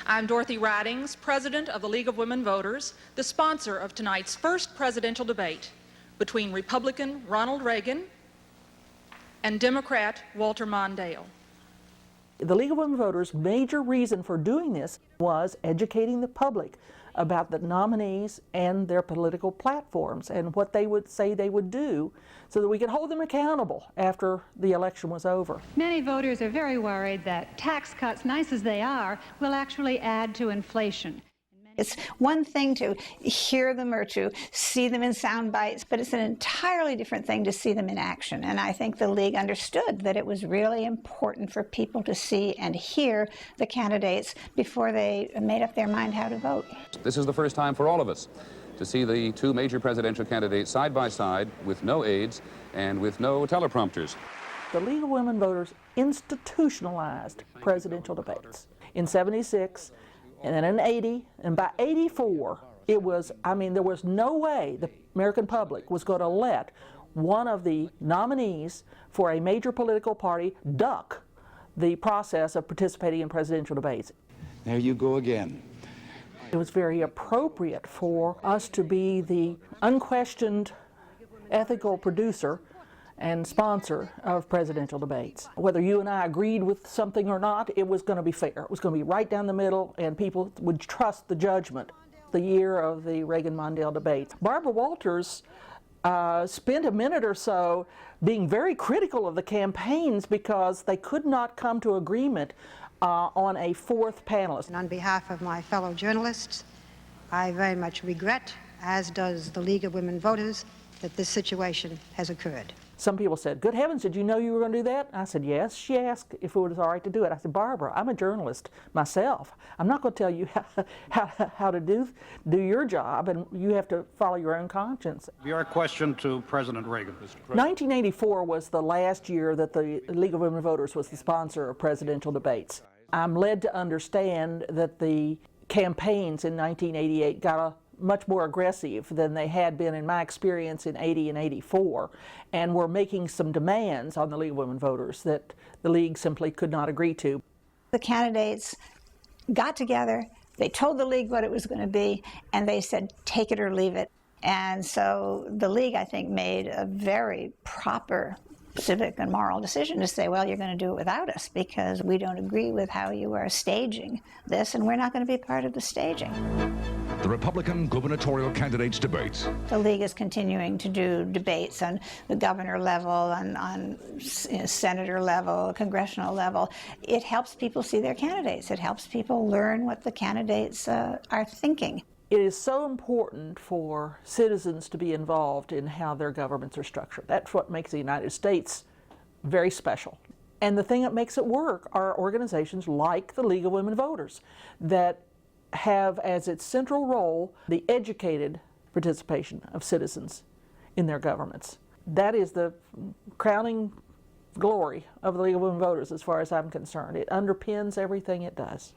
I'm Dorothy RUDINGS, President of the League of Women Voters, the sponsor of tonight's first presidential debate between Republican Ronald Reagan and Democrat Walter Mondale. The League of Women Voters' major reason for doing this was educating the public about the nominees and their political platforms and what they would say they would do so that we could hold them accountable after the election was over. Many voters are very worried that tax cuts, nice as they are, will actually add to inflation. It's one thing to hear them or to see them in sound bites, but it's an entirely different thing to see them in action. And I think the League understood that it was really important for people to see and hear the candidates before they made up their mind how to vote. This is the first time for all of us to see the two major presidential candidates side by side with no aides and with no teleprompters. The League of Women Voters institutionalized presidential debates in '76, and then in '80, and by '84, it was, there was no way the American public was going to let one of the nominees for a major political party duck the process of participating in presidential debates. There you go again. It was very appropriate for us to be the unquestioned ethical producer and sponsor of presidential debates. Whether you and I agreed with something or not, it was going to be fair. It was going to be right down the middle, and people would trust the judgment. The year of the Reagan-Mondale debates, Barbara Walters spent a minute or so being very critical of the campaigns because they could not come to agreement on a fourth panelist. And on behalf of my fellow journalists, I very much regret, as does the League of Women Voters, that this situation has occurred. Some people said, "Good heavens, did you know you were going to do that?" I said, "Yes." She asked if it was all right to do it. I said, "Barbara, I'm a journalist myself. I'm not going to tell you how to do your job, and you have to follow your own conscience." Your question to President Reagan. 1984 was the last year that the League of Women Voters was the sponsor of presidential debates. I'm led to understand that the campaigns in 1988 got much more aggressive than they had been in my experience in '80 and '84, and were making some demands on the League of Women Voters that the League simply could not agree to. The candidates got together, they told the League what it was going to be, and they said, take it or leave it. And so the League, I think, made a very proper civic and moral decision to say, well, you're going to do it without us because we don't agree with how you are staging this, and we're not going to be part of the staging. The Republican gubernatorial candidates' debates. The League is continuing to do debates on the governor level, and on senator level, congressional level. It helps people see their candidates. It helps people learn what the candidates are thinking. It is so important for citizens to be involved in how their governments are structured. That's what makes the United States very special. And the thing that makes it work are organizations like the League of Women Voters that have as its central role the educated participation of citizens in their governments. That is the crowning glory of the League of Women Voters as far as I'm concerned. It underpins everything it does.